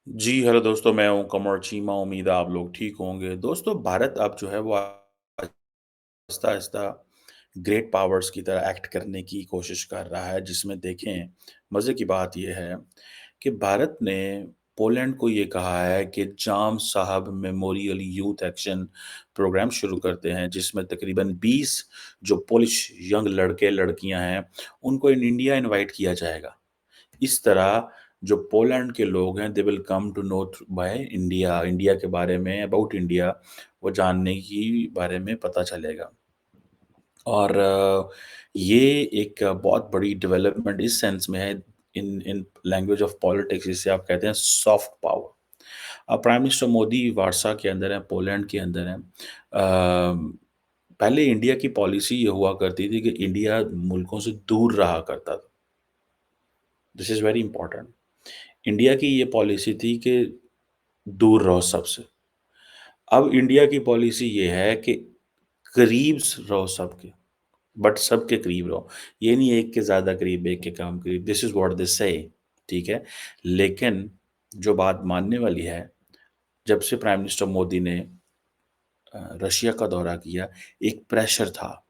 जी, hello दोस्तों, मैं हूँ कमर चीमा, उम्मीद है आप लोग ठीक होंगे। दोस्तों, भारत अब जो है वो आहिस्ता-आहिस्ता ग्रेट पावर्स की तरह एक्ट करने की कोशिश कर रहा है, जिसमें देखें, मज़े की बात ये है कि भारत ने पोलैंड को ये कहा है कि जाम साहब मेमोरियल यूथ एक्शन प्रोग्राम शुरू करते हैं, जिसमें तकरीबन 20 जो पोलिश यंग लड़के-लड़कियाँ हैं, उनको इन इंडिया इनवाइट किया जाएगा। इस तरह जो पोलैंड के लोग हैं they will come to know by India India के बारे में अबाउट इंडिया वो जानने की बारे में पता चलेगा और ये एक बहुत बड़ी डेवलपमेंट इस सेंस में है इन इन लैंग्वेज ऑफ पॉलिटिक्स जिसे आप कहते हैं सॉफ्ट पावर। अब प्राइम मिनिस्टर मोदी वारसा के अंदर है, पोलैंड के अंदर है। पहले इंडिया की पॉलिसी ये हुआ करती थी कि इंडिया मुल्कों से दूर रहा करता था। This is very important. India की ये पॉलिसी थी कि दूर रहो सबसे। अब इंडिया की पॉलिसी ये है कि करीब रहो सबके, बट सबके करीब रहो। ये नहीं एक के ज़्यादा करीब, एक के कम करीब, दिस इज़ व्हाट दे से, ठीक है? लेकिन जो बात मानने वाली है, जब से प्राइम मिनिस्टर मोदी ने रशिया का दौरा किया, एक प्रेशर था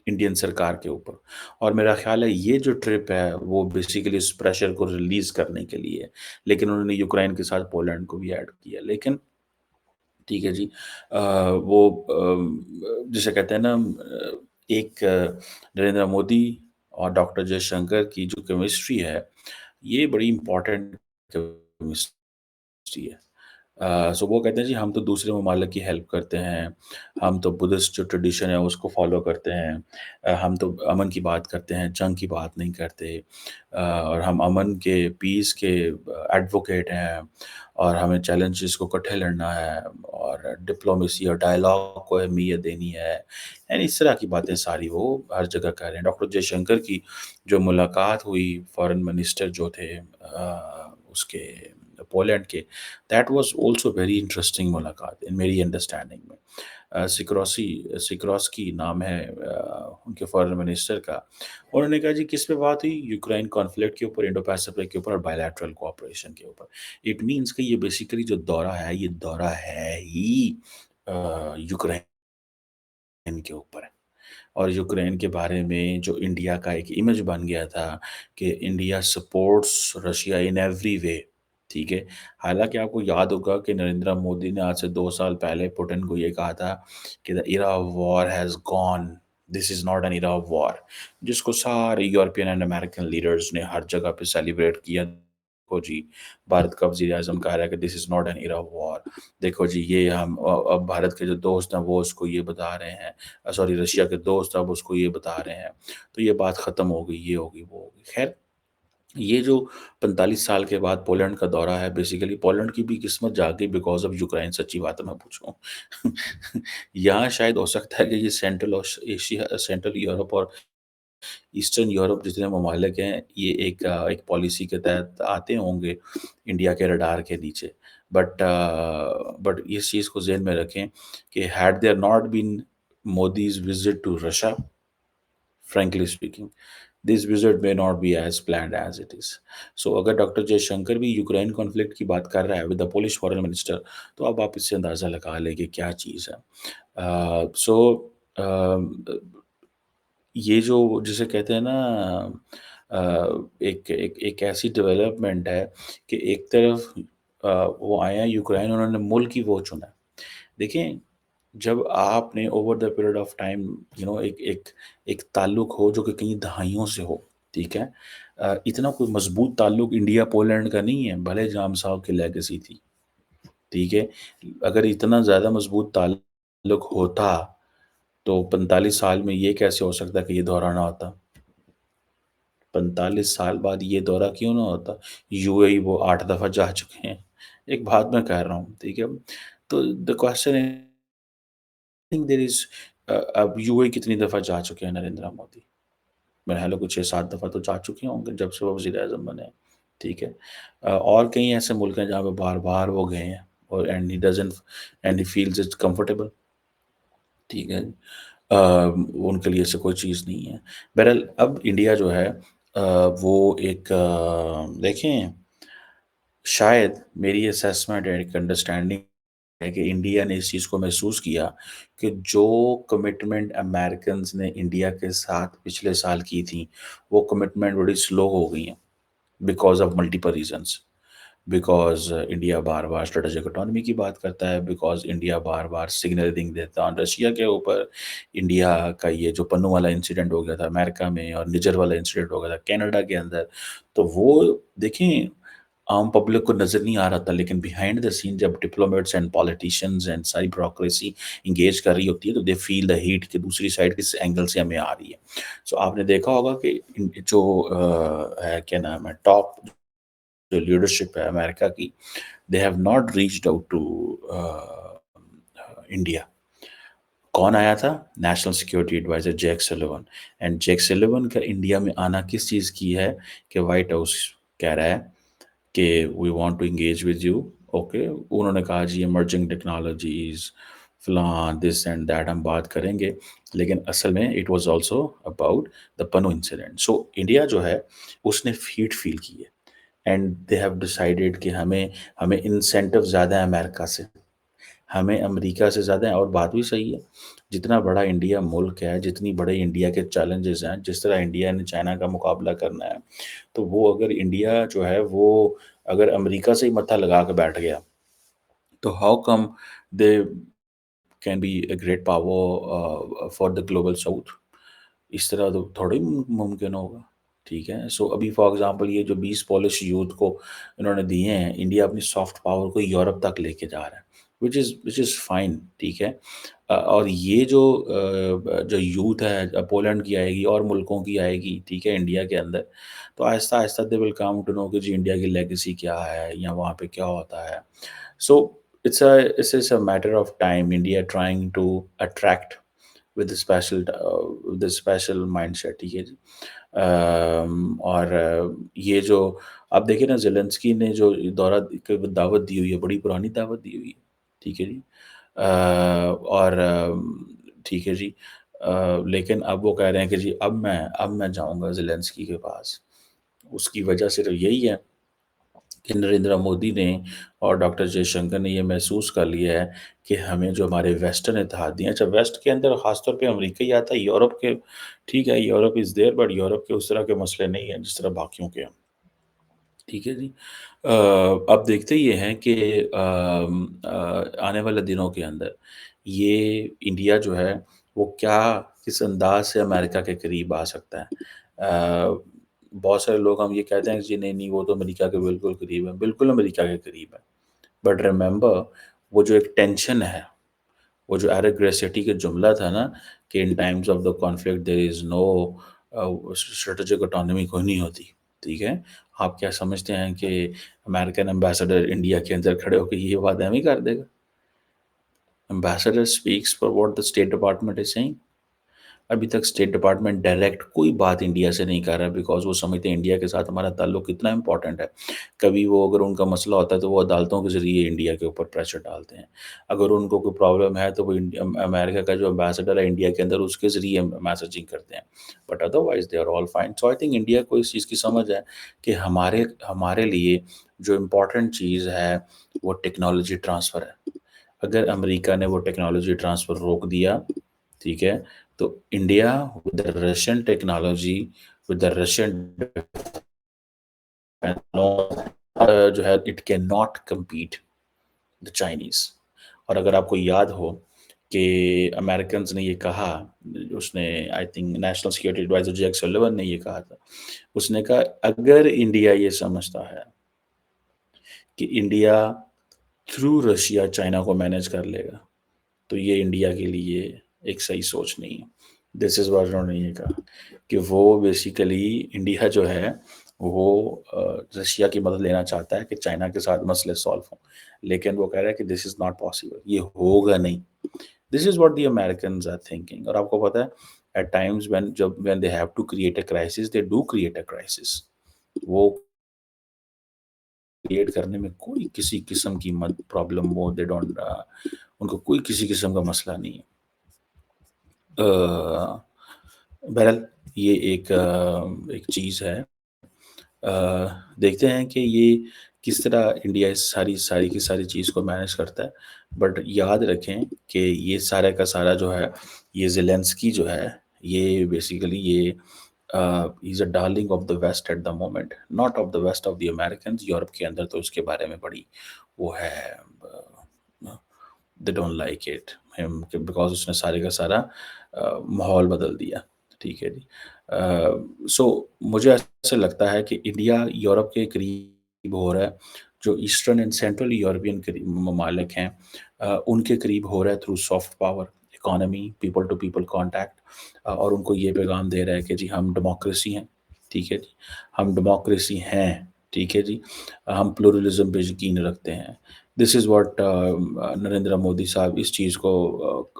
इंडियन सरकार के ऊपर और मेरा ख़्याल है ये जो ट्रिप है, वो बेसिकली इस प्रेशर को रिलीज़ करने के लिए है। लेकिन उन्होंने यूक्रेन के साथ पोलैंड को भी ऐड किया। लेकिन ठीक है जी। वो जिसे कहते हैं ना एक नरेंद्र मोदी और डॉक्टर जयशंकर की जो केमिस्ट्री है, ये बड़ी इम्पोर्टेंट केमिस्ट्री है। सो वो कहते हैं जी हम तो दूसरे ममालिक की हेल्प करते हैं, हम तो बुद्धिस्ट जो ट्रेडिशन है उसको फ़ॉलो करते हैं। हम तो अमन की बात करते हैं, जंग की बात नहीं करते। और हम अमन के, पीस के एडवोकेट हैं और हमें चैलेंजेस को इकट्ठे लड़ना है और डिप्लोमेसी और डायलॉग को अहमियत देनी है। यानी इस तरह की बातें सारी वो हर जगह कह रहे हैं। डॉक्टर जयशंकर की जो मुलाकात हुई फॉरेन मिनिस्टर जो थे उसके पोलैंड के, that was also very interesting मुलाकात इन मेरी अंडरस्टैंडिंग में। सिकोर्स्की नाम है उनके फॉरेन मिनिस्टर का। उन्होंने कहा जी किस पे बात हुई? यूक्रेन कॉन्फ्लिक्ट के ऊपर, इंडो पैसिफिक के ऊपर और बायलैटरल कोऑपरेशन के ऊपर। इट मीन्स कि ये बेसिकली जो दौरा है, ये दौरा है ही यूक्रेन के ऊपर है। और यूक्रेन के बारे में जो इंडिया का एक इमेज बन गया था कि India supports Russia in every way, ठीक है। हालाँकि आपको याद होगा कि नरेंद्र मोदी ने आज से 2 साल पहले पुतिन को ये कहा था कि the era of war has gone, this is not an era of war, जिसको सारे यूरोपियन एंड अमेरिकन लीडर्स ने हर जगह पे सेलिब्रेट किया। देखो जी, भारत का वज़ीर-ए-आज़म कह रहा है कि this is not an era of war. देखो जी, ये हम अब भारत के जो दोस्त हैं वो उसको ये बता रहे हैं, सॉरी रशिया के दोस्त अब उसको ये बता रहे हैं। तो ये बात ख़त्म हो गई, ये हो गई, वो हो गई। ख़ैर, ये जो 45 साल के बाद पोलैंड का दौरा है, बेसिकली पोलैंड की भी किस्मत जाग गई बिकॉज़ ऑफ यूक्रेन, सच्ची बात है मैं पूछूँ। यहाँ शायद हो सकता है कि ये सेंट्रल यूरोप और ईस्टर्न यूरोप जितने ममालिक हैं, ये एक पॉलिसी के तहत आते होंगे इंडिया के रडार के नीचे। बट इस चीज़ को ज़हन में रखें कि had there not been Modi's visit to Russia, frankly speaking, this visit may not be as planned as it is. So अगर डॉक्टर जयशंकर भी यूक्रेन कॉन्फ्लिक्ट की बात कर रहा है with the Polish foreign minister, तो अब आप इससे अंदाज़ा लगा लें कि क्या चीज़ है। अ, ये जो जिसे कहते हैं ना एक ऐसी डेवलपमेंट है कि एक तरफ वो आए हैं यूक्रेन, उन्होंने मुल्क ही वो चुना है। देखिए, जब आपने over the period of time एक एक एक ताल्लुक हो जो कि कई दहाइयों से हो, ठीक है? इतना कोई मज़बूत ताल्लुक इंडिया पोलैंड का नहीं है, भले जाम साहब की लेगेसी थी, ठीक है? अगर इतना ज़्यादा मज़बूत ताल्लुक होता, तो 45 साल में ये कैसे हो सकता कि ये दौरा ना होता? 45 साल बाद ये दौरा क्यों ना होता? यूएई वो 8 दफ़ा जा चुके हैं। एक बात मैं कह रहा हूँ, ठीक है? तो the question is think there is अब यूएई कितनी दफ़ा जा चुके हैं नरेंद्र मोदी? मेरे ख़्याल है कुछ 6-7 दफ़ा तो जा चुके होंगे जब से वो वज़ीर-ए-आज़म बने हैं, ठीक है? और कई ऐसे मुल्क हैं जहाँ पे बार-बार वो गए हैं और and he feels it's comfortable, ठीक है? उनके लिए ऐसे कोई चीज़ नहीं है। बहरहाल अब इंडिया जो है वो एक देखें शायद मेरी असेसमेंट है, एक अंडरस्टैंडिंग है कि इंडिया ने इस चीज़ को महसूस किया कि जो कमिटमेंट अमेरिकन्स ने इंडिया के साथ पिछले साल की थी, वो कमिटमेंट बड़ी स्लो हो गई हैं because of multiple reasons. Because India बार-बार स्ट्रेटेजिक ऑटोनॉमी की बात करता है, बिकॉज़ इंडिया बार-बार सिग्नलिंग देता है रशिया के ऊपर। इंडिया का ये जो पन्नू वाला इंसिडेंट हो गया था अमेरिका में और निजर वाला इंसिडेंट हो गया था कनाडा के अंदर, तो वो देखें आम पब्लिक को नज़र नहीं आ रहा था, लेकिन बिहाइंड द सीन जब डिप्लोमेट्स एंड पॉलिटिशियंस एंड सारी ब्यूरोक्रेसी एंगेज कर रही होती है, तो दे फील द हीट कि दूसरी साइड किस एंगल से हमें आ रही है। सो आपने देखा होगा कि जो है क्या नाम है, टॉप जो लीडरशिप है अमेरिका की, they have not reached out to India. कौन आया था? National security adviser Jack Sullivan. And Jack Sullivan का इंडिया में आना किस चीज़ की है कि व्हाइट हाउस कह रहा है कि we want to engage with you. Okay, उन्होंने कहा जी इमर्जिंग टेक्नोलॉजीज़, फलां, दिस एंड दैट हम बात करेंगे, लेकिन असल में it was also about the Pannun incident. So India जो है, उसने हीट फ़ील की है एंड दे हैव डिसाइडेड कि हमें हमें इंसेंटिव ज़्यादा है अमेरिका से। हमें अमेरिका से ज़्यादा है और बात भी सही है। जितना बड़ा इंडिया मुल्क है, जितनी बड़े इंडिया के चैलेंजेज़ हैं, जिस तरह इंडिया ने चाइना का मुकाबला करना है, तो वो अगर इंडिया जो है वो अगर अमेरिका से ही मत्था लगा के बैठ गया, तो how come they can be a great power for the global south? इस तरह तो थोड़ा ही मुमकिन होगा, ठीक है? सो अभी फॉर एग्ज़ाम्पल ये जो 20 पॉलिश यूथ को इन्होंने दिए हैं, इंडिया अपनी सॉफ्ट पावर को यूरोप तक लेके जा रहा है, व्हिच इज़ फाइन, ठीक है? और ये जो जो यूथ है पोलैंड की आएगी और मुल्कों की आएगी, ठीक है, इंडिया के अंदर, तो आहिस्ता-आहिस्ता they will come to know कि जी इंडिया की लेगेसी क्या है या वहाँ पे क्या होता है। So it's a matter of time India trying to attract with special mindset, ठीक है जी। और ये जो आप देखिए ना ज़ेलेंस्की ने जो दौरा दावत दी हुई है, बड़ी पुरानी दावत दी हुई है, ठीक है जी। और ठीक है जी। लेकिन अब वो कह रहे हैं कि जी अब मैं जाऊँगा ज़ेलेंस्की के पास। उसकी वजह सिर्फ़ यही है कि नरेंद्र मोदी ने और डॉक्टर जयशंकर ने ये महसूस कर लिया है कि हमें जो हमारे वेस्टर्न इत्तेहादी हैं, अच्छा वेस्ट के अंदर ख़ास तौर पे अमेरिका ही आता है, यूरोप के ठीक है, Europe is there but Europe के उस तरह के मसले नहीं हैं जिस तरह बाकियों के हैं। ठीक है जी। अब देखते ये हैं कि आने वाले दिनों के अंदर ये इंडिया जो है वो क्या किस अंदाज़ से अमेरिका के करीब आ सकता है। बहुत सारे लोग हम ये कहते हैं कि जी नहीं-नहीं वो तो अमेरिका के बिल्कुल करीब है, बिल्कुल अमेरिका के करीब है। बट रिमेंबर वो जो एक टेंशन है, वो जो एरिग्रेसिटी का जुमला था ना कि in times of the conflict there is no strategic autonomy कोई नहीं होती, ठीक है? आप क्या समझते हैं कि अमेरिकन एम्बेसडर इंडिया के अंदर खड़े होके ये बात एवें ही कर देगा? Ambassador speaks for what the state department is saying. अभी तक स्टेट डिपार्टमेंट डायरेक्ट कोई बात इंडिया से नहीं कर रहा बिकॉज़ वो समझते हैं इंडिया के साथ हमारा ताल्लुक कितना इम्पोर्टेंट है। कभी वो अगर उनका मसला होता है तो वो अदालतों के ज़रिए इंडिया के ऊपर प्रेशर डालते हैं। अगर उनको कोई प्रॉब्लम है तो वो अमेरिका का जो एम्बेसडर है इंडिया के अंदर उसके ज़रिए मैसेजिंग करते हैं। But otherwise they are all fine. So I think India को इस चीज़ की समझ है कि हमारे हमारे लिए जो इम्पोर्टेंट चीज़ है वो टेक्नोलॉजी ट्रांसफ़र है। अगर अमेरिका ने वो टेक्नोलॉजी ट्रांसफ़र रोक दिया, ठीक है? तो India with the Russian technology, with the Russian जो है it can not compete the Chinese. और अगर आपको याद हो कि अमेरिकन्स ने ये कहा, उसने I think national security adviser Jack Sullivan ने ये कहा था। उसने कहा अगर इंडिया ये समझता है कि इंडिया थ्रू रशिया चाइना को मैनेज कर लेगा, तो ये इंडिया के लिए एक सही सोच नहीं है। दिस इज़ व्हाट उन्होंने ये कहा कि वो बेसिकली इंडिया जो है वो रशिया की मदद लेना चाहता है कि चाइना के साथ मसले सॉल्व हों। लेकिन वो कह रहा है कि दिस इज़ नॉट पॉसिबल, ये होगा नहीं। This is what the Americans are thinking. और आपको पता है at times when they have to create a crisis, they do create a crisis. वो क्रिएट करने में कोई किसी किस्म की मत प्रॉब्लम वो दे डोंट उनको कोई किसी किस्म का मसला नहीं है। अ, बहरहाल ये एक चीज़ है। देखते हैं कि ये किस तरह इंडिया इस सारी सारी की सारी चीज़ को मैनेज करता है। बट याद रखें कि ये सारा का सारा जो है, ये ज़ेलेंस्की जो है, ये बेसिकली ये ही is a darling of the west at the moment, not of the west of the Americans. Europe के अंदर तो उसके बारे में बड़ी वो है, they don't like it him because उसने सारे का सारा माहौल बदल दिया। ठीक है जी। सो मुझे ऐसा लगता है कि इंडिया यूरोप के करीब हो रहा है, जो ईस्टर्न एंड सेंट्रल यूरोपियन ममालिक हैं, उनके करीब हो रहा है through soft power, economy, people to people contact, और उनको ये पैगाम दे रहा है कि जी हम डेमोक्रेसी हैं, ठीक है जी, हम डेमोक्रेसी हैं, ठीक है जी, हम प्लुरलिज्म पे यकीन रखते हैं। This is what Narendra Modi साहब इस चीज़ को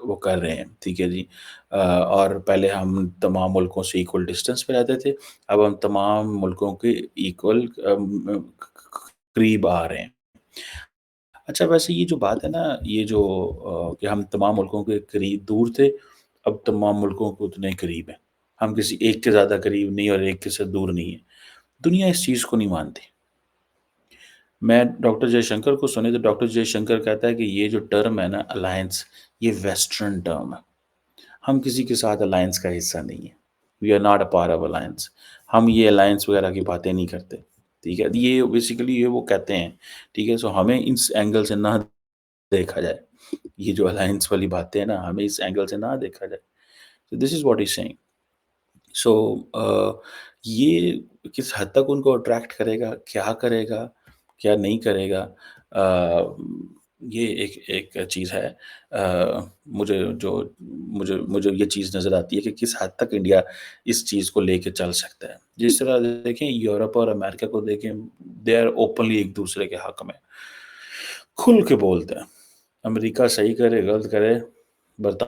वो कर रहे हैं, ठीक है जी। और पहले हम तमाम मुल्कों से इक्वल डिस्टेंस पे रहते थे, अब हम तमाम मुल्कों के इक्वल करीब आ रहे हैं। अच्छा, वैसे ये जो बात है ना, ये जो कि हम तमाम मुल्कों के करीब दूर थे, अब तमाम मुल्कों के उतने करीब हैं। हम किसी एक के ज़्यादा करीब नहीं और एक के से दूर नहीं है। दुनिया इस चीज़ को नहीं मानती। मैं डॉक्टर जयशंकर को सुने तो डॉक्टर जयशंकर कहता है कि ये जो टर्म है ना अलायंस, ये वेस्टर्न टर्म है। हम किसी के साथ अलायंस का हिस्सा नहीं है। We are not a part of alliance. हम ये अलायंस वगैरह की बातें नहीं करते। ठीक है? ये बेसिकली ये वो कहते हैं। ठीक है? सो हमें इस एंगल से ना देखा जाए। ये जो अलायंस वाली बातें हैं ना, हमें इस एंगल से ना देखा जाए। So this is what he is saying. So ये किस हद तक उनको अट्रैक्ट करेगा, क्या करेगा, क्या नहीं करेगा, ये एक एक चीज़ है। मुझे जो मुझे मुझे ये चीज़ नज़र आती है कि किस हद तक इंडिया इस चीज़ को लेके चल सकता है। जिस तरह देखें यूरोप और अमेरिका को देखें, दे आर ओपनली एक-दूसरे के हक में, खुल के बोलते हैं। अमेरिका सही करे, गलत करे, बर्ता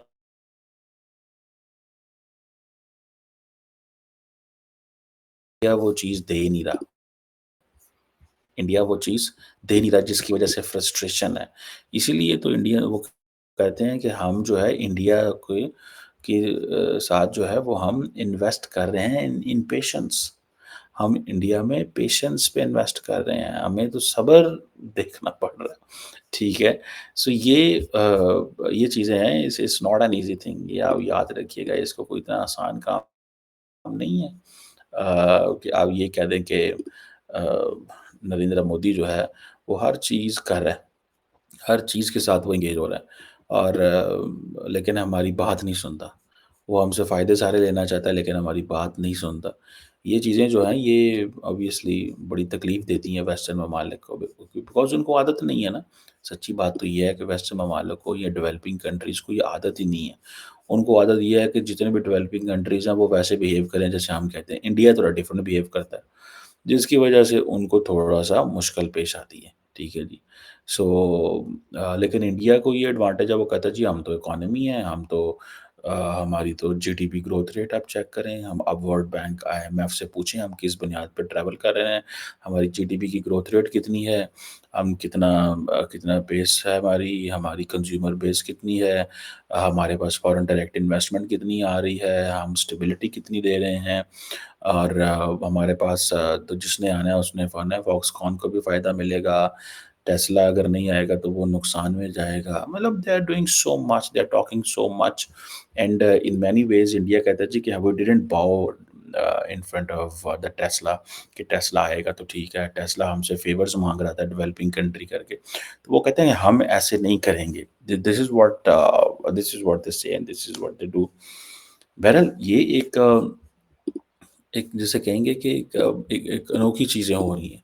इंडिया वो चीज़ दे ही नहीं रहा। इंडिया वो चीज़ दे नहीं रहा जिसकी वज़ह से फ्रस्ट्रेशन है। इसीलिए तो इंडिया वो कहते हैं कि हम जो है इंडिया के साथ जो है वो हम इन्वेस्ट कर रहे हैं इन इन पेशेंस। हम इंडिया में पेशेंस पे इन्वेस्ट कर रहे हैं, हमें तो सब्र देखना पड़ रहा है, ठीक है? सो ये चीज़ें हैं, it's not an easy thing, ये आप याद रखिएगा, इसको कोई इतना आसान काम नहीं है। कि आप ये कह दें कि नरेंद्र मोदी जो है, वो हर चीज़ कर रहा है, हर चीज़ के साथ वो एंगेज हो रहा है और लेकिन हमारी बात नहीं सुनता। वो हमसे फ़ायदे सारे लेना चाहता है लेकिन हमारी बात नहीं सुनता। ये चीज़ें जो हैं ये ऑब्वियसली बड़ी तकलीफ़ देती हैं वेस्टर्न ममालिक को बिकॉज़ उनको आदत नहीं है ना। सच्ची बात तो ये है कि वेस्टर्न ममालिक को या डेवलपिंग कंट्रीज़ को ये आदत ही नहीं है। उनको आदत ये है कि जितने भी डेवलपिंग कंट्रीज़ हैं वो वैसे बिहेव करें जैसे हम कहते हैं। इंडिया थोड़ा डिफरेंट बिहेव करता है। जिसकी वजह से उनको थोड़ा-सा मुश्किल पेश आती है, ठीक है जी। सो लेकिन इंडिया को ये एडवांटेज है वो कहता है जी हम तो इकोनॉमी है, हम तो हमारी तो जीडीपी ग्रोथ रेट आप चेक करें, हम अब वर्ल्ड बैंक, आईएमएफ से पूछें हम किस बुनियाद पे ट्रैवल कर रहे हैं, हमारी जीडीपी की ग्रोथ रेट कितनी है, हम कितना बेस है हमारी, हमारी कंज्यूमर बेस कितनी है, हमारे पास फॉरेन डायरेक्ट इन्वेस्टमेंट कितनी आ रही है, हम स्टेबिलिटी कितनी दे रहे हैं। और हमारे पास तो जिसने आना है उसने आना है, फॉक्सकॉन को भी फ़ायदा मिलेगा, टेस्ला अगर नहीं आएगा तो वो नुकसान में जाएगा। मतलब they are doing so much, they are talking so much and in many ways India कहता है जी कि we didn't bow in front of the Tesla कि टेस्ला आएगा तो ठीक है, टेस्ला हमसे फ़ेवर्स माँग रहा था डेवलपिंग कंट्री करके। तो वो कहते हैं हम ऐसे नहीं करेंगे। दिस इज़ व्हाट दे से and this is what they do. बहरहाल ये एक जिसे कहेंगे कि एक अनोखी चीज़ें हो रही हैं।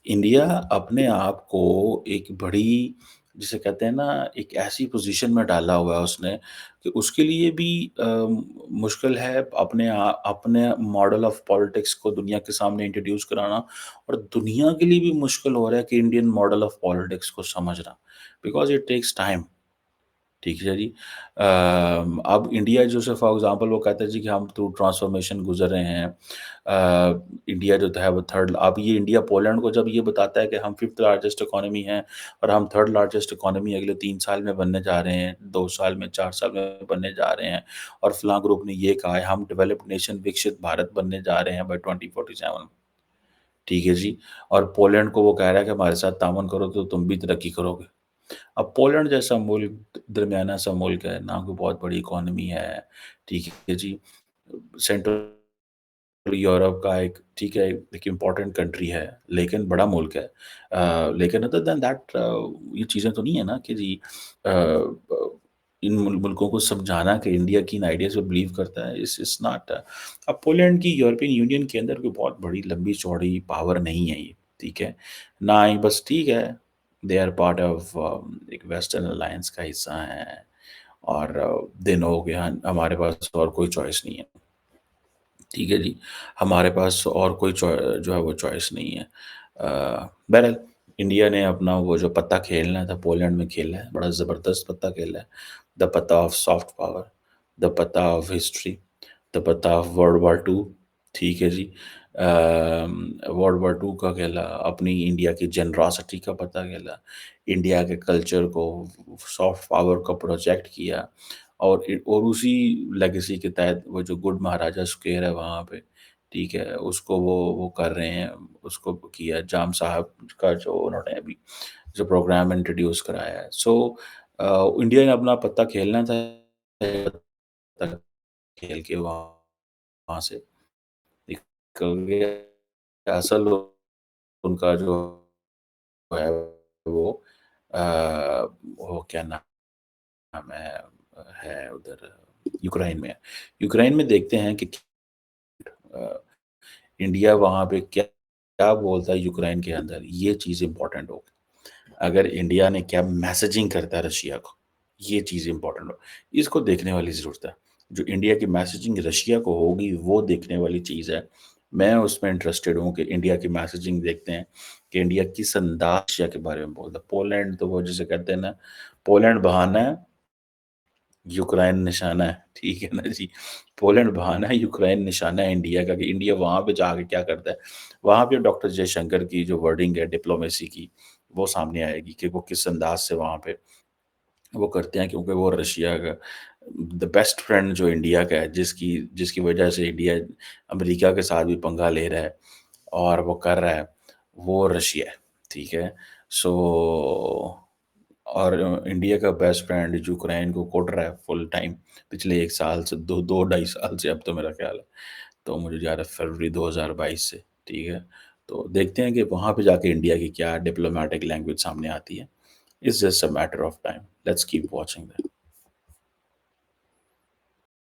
इंडिया अपने आप को एक बड़ी जिसे कहते हैं ना एक ऐसी पोज़ीशन में डाला हुआ है उसने कि उसके लिए भी मुश्किल है अपने मॉडल ऑफ़ पॉलिटिक्स को दुनिया के सामने इंट्रोड्यूस कराना और दुनिया के लिए भी मुश्किल हो रहा है कि इंडियन मॉडल ऑफ़ पॉलिटिक्स को समझना, बिकॉज़ इट टेक्स टाइम। ठीक है जी। अब इंडिया जैसे फॉर एग्ज़ाम्पल वो कहता है जी कि हम थ्रू ट्रांसफ़ॉर्मेशन गुज़र रहे हैं। इंडिया जो है वो थर्ड अब ये इंडिया पोलैंड को जब ये बताता है कि हम 5th लार्जेस्ट इकोनॉमी हैं और हम 3rd लार्जेस्ट इकोनॉमी अगले 3 साल में बनने जा रहे हैं, 2 साल में, 4 साल में बनने जा रहे हैं और फलाँ ग्रुप ने ये कहा है, हम डेवलप्ड नेशन विकसित भारत बनने जा रहे हैं बाय 2047। ठीक है जी? और पोलैंड को वो कह रहा है कि हमारे साथ ताउन करो तो तुम भी तरक्की करोगे। अब पोलैंड जैसा मुल्क दरमियाना सा मुल्क है, ना कोई बहुत बड़ी इकॉनमी है, ठीक है जी? सेंट्रल यूरोप का एक ठीक है, एक इम्पोर्टेंट कंट्री है, लेकिन बड़ा मुल्क है। लेकिन अदर दैन दैट ये चीज़ें तो नहीं है ना कि जी इन मुल्कों को समझाना कि इंडिया की इन आइडियाज़ पे बिलीव करता है, इट्स नॉट अब पोलैंड की यूरोपियन यूनियन के अंदर कोई बहुत बड़ी लंबी-चौड़ी पावर नहीं है ये, ठीक है? ना ही बस ठीक है, दे आर पार्ट ऑफ एक वेस्टर्न अलायंस का हिस्सा हैं और दे नो कि हाँ, हमारे पास और कोई चॉइस नहीं है। ठीक है जी, हमारे पास और कोई जो है वो चॉइस नहीं है। बहरहाल इंडिया ने अपना वो जो पत्ता खेलना था पोलैंड में खेला है, बड़ा ज़बरदस्त पत्ता खेला है। द पत्ता ऑफ सॉफ्ट पावर, द पत्ता ऑफ हिस्ट्री, द पत्ता ऑफ वर्ल्ड वॉर 2 ठीक है जी। वर्ल्ड वॉर 2 का खेला, अपनी इंडिया की जेनरॉसिटी का पता खेला, इंडिया के कल्चर को, सॉफ्ट पावर का प्रोजेक्ट किया और उसी लेगेसी के तहत वो जो गुड महाराजा स्क्वेयर है वहाँ पे, ठीक है? उसको वो कर रहे हैं, उसको किया जाम साहब का जो उन्होंने अभी जो प्रोग्राम इंट्रोड्यूस कराया है। सो इंडिया ने अपना पत्ता खेलना था, पत्ता खेल के वहाँ से निकल गया। असल उनका जो है वो अ, वो क्या नाम है उधर यूक्रेन में है। यूक्रेन में देखते हैं कि अ, इंडिया वहाँ पे क्या क्या बोलता है यूक्रेन के अंदर, ये चीज़ इम्पोर्टेंट होगी। अगर इंडिया ने क्या मैसेजिंग करता है रशिया को, ये चीज़ इम्पोर्टेंट हो। इसको देखने वाली ज़रूरत है। जो इंडिया की मैसेजिंग रशिया को होगी, वो देखने वाली चीज़ है। मैं उसमें इंटरेस्टेड हूँ कि इंडिया की मैसेजिंग देखते हैं कि इंडिया किस अंदाज़ रशिया के बारे में बोलता है। पोलैंड तो वो जिसे कहते हैं ना, पोलैंड बहाना है, यूक्रेन निशाना है, ठीक है ना जी? पोलैंड बहाना है, यूक्रेन निशाना है इंडिया का कि इंडिया वहाँ पे जाके क्या करता है। वहाँ पे डॉक्टर जयशंकर की जो वर्डिंग है डिप्लोमेसी की, वो सामने आएगी कि वो किस अंदाज़ से वहाँ पे वो करते हैं क्योंकि वो रशिया का द बेस्ट फ्रेंड जो इंडिया का है, जिसकी जिसकी वजह से इंडिया अमेरिका के साथ भी पंगा ले रहा है और वो कर रहा है, वो रशिया है, ठीक है? सो और इंडिया का बेस्ट फ्रेंड यूक्रेन को कोट रहा है फुल टाइम पिछले 1 साल से 2 ढाई साल से अब तो मेरा ख़्याल है। तो मुझे याद है फरवरी 2022 से, ठीक है? तो देखते हैं कि वहाँ पे जाके इंडिया की क्या डिप्लोमैटिक लैंग्वेज सामने आती है। It's just a matter of time. Let's keep watching that.